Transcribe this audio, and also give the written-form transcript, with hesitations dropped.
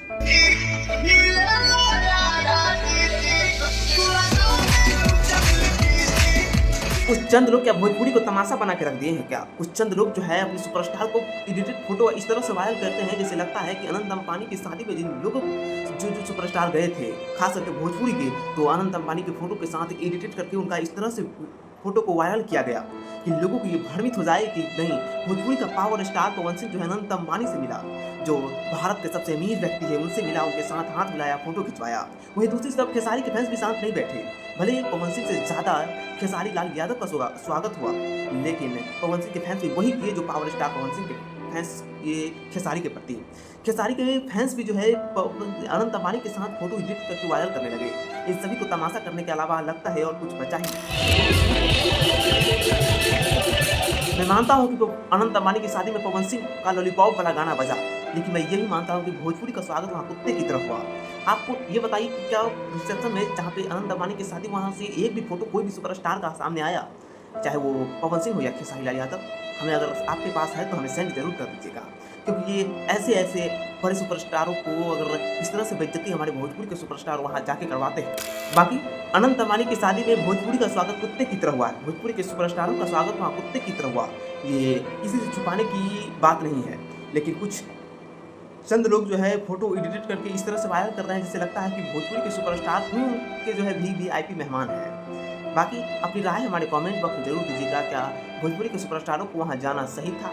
कुछ चंद लोग क्या भोजपुरी को तमाशा बना के रख दिए हैं क्या? कुछ चंद लोग जो है अपने सुपरस्टार को एडिटेड फोटो इस तरह से वायरल करते हैं जैसे लगता है कि अनंत अंबानी की शादी में जिन लोग जो जो सुपरस्टार गए थे, खास करके भोजपुरी के, तो अनंत अंबानी के फोटो के साथ एडिटेड करके उनका इस तरह से फोटो को वायरल किया गया कि लोगों को ये भ्रमित हो जाए कि नहीं, भोजपुरी का पावर स्टार पवन सिंह जो है अनंत अंबानी से मिला, जो भारत के सबसे अमीर व्यक्ति है उनसे मिला, उनके साथ हाथ मिलाया, फोटो खिंचवाया। वहीं दूसरी तरफ खेसारी के फैंस भी शांत नहीं बैठे। भले ही पवन सिंह से ज़्यादा खेसारी लाल यादव का स्वागत हुआ, लेकिन पवन सिंह के फैंस भी वही किए जो पावर स्टार पवन सिंह के फैंस ये खेसारी के प्रति। खेसारी के फैंस भी जो है अनंत अंबानी के साथ फोटो एडिट करके वायरल करने लगे। इन सभी को तमाशा करने के अलावा लगता है और कुछ बचा ही नहीं। मैं मानता हूँ कि अनंत अंबानी की शादी में पवन सिंह का लॉलीपॉप वाला गाना बजा, लेकिन मैं ये भी मानता हूँ कि भोजपुरी का स्वागत वहाँ कुत्ते की तरफ हुआ। आपको ये बताइए कि क्या रिसेप्शन में जहाँ पे अनंत अंबानी की शादी, वहाँ से एक भी फोटो कोई भी सुपरस्टार का सामने आया, चाहे वो पवन सिंह हो या खेसारी लाल यादव? हमें अगर आपके पास है तो हमें सेंड जरूर कर दीजिएगा, क्योंकि ये ऐसे बड़े सुपरस्टारों को अगर इस तरह से बेइज्जती हमारे भोजपुरी के सुपरस्टार वहाँ जाके करवाते हैं। बाकी अनंत अंबानी की शादी में भोजपुरी का स्वागत कुत्ते की तरह हुआ है, भोजपुरी के सुपरस्टारों का स्वागत वहाँ कुत्ते की तरह हुआ। ये किसी से छुपाने की बात नहीं है, लेकिन कुछ चंद लोग जो है फोटो एडिट करके इस तरह से वायरल कर रहे हैं जैसे लगता है कि भोजपुरी के सुपरस्टार के जो है वीवीआईपी मेहमान हैं। बाकी अपनी राय हमारे कमेंट बॉक्स में जरूर दीजिएगा, क्या भोजपुरी के सुपरस्टारों को वहाँ जाना सही था